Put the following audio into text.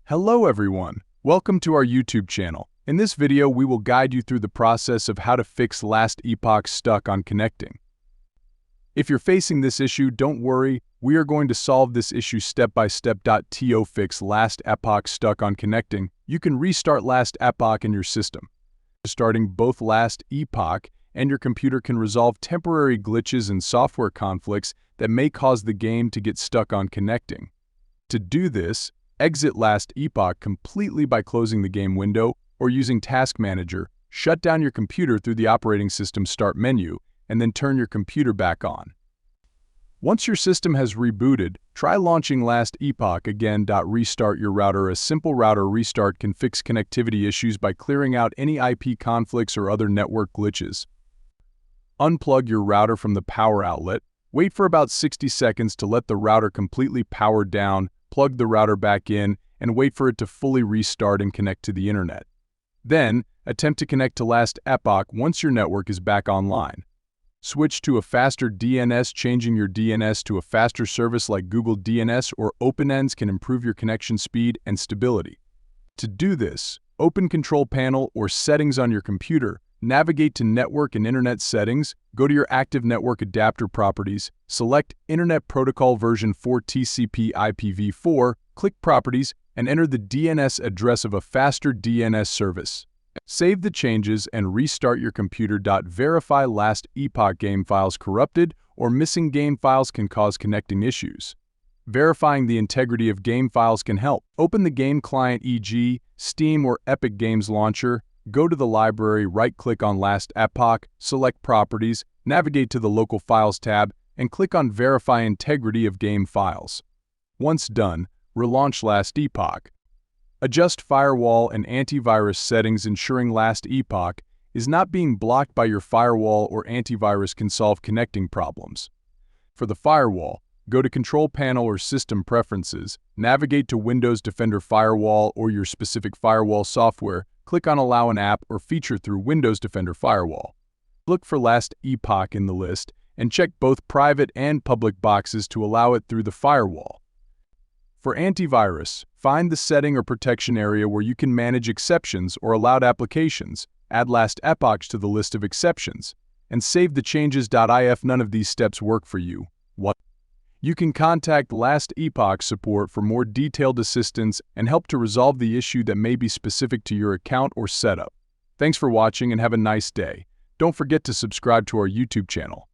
Hello everyone, welcome to our YouTube channel. In this video we will guide you through the process of how to fix Last Epoch stuck on connecting. If you're facing this issue, don't worry, we are going to solve this issue step by step. To fix Last Epoch stuck on connecting, you can restart Last Epoch in your system. Starting both Last Epoch and your computer can resolve temporary glitches and software conflicts that may cause the game to get stuck on connecting. To do this, exit Last Epoch completely by closing the game window or using Task Manager. Shut down your computer through the operating system start menu and then turn your computer back on. Once your system has rebooted, try launching Last Epoch again. Restart your router. A simple router restart can fix connectivity issues by clearing out any IP conflicts or other network glitches. Unplug your router from the power outlet. Wait for about 60 seconds to let the router completely power down. Plug the router back in and wait for it to fully restart and connect to the internet. Then, attempt to connect to Last Epoch once your network is back online. Switch to a faster DNS. Changing your DNS to a faster service like Google DNS or OpenNS can improve your connection speed and stability. To do this, open Control Panel or Settings on your computer. Navigate to Network and Internet Settings, go to your Active Network Adapter Properties, select Internet Protocol version 4 TCP IPv4, click Properties, and enter the DNS address of a faster DNS service. Save the changes and restart your computer. Verify Last Epoch game files. Corrupted or missing game files can cause connecting issues. Verifying the integrity of game files can help. Open the game client, e.g., Steam or Epic Games Launcher. Go to the library, right-click on Last Epoch, select Properties, navigate to the Local Files tab, and click on Verify Integrity of Game Files. Once done, relaunch Last Epoch. Adjust firewall and antivirus settings. Ensuring Last Epoch is not being blocked by your firewall or antivirus can solve connecting problems. For the firewall, go to Control Panel or System Preferences, navigate to Windows Defender Firewall or your specific firewall software. Click on Allow an app or feature through Windows Defender Firewall. Look for Last Epoch in the list and check both private and public boxes to allow it through the firewall. For antivirus, find the setting or protection area where you can manage exceptions or allowed applications. Add Last Epoch to the list of exceptions and save the changes. If none of these steps work for you, you can contact Last Epoch support for more detailed assistance and help to resolve the issue that may be specific to your account or setup. Thanks for watching and have a nice day. Don't forget to subscribe to our YouTube channel.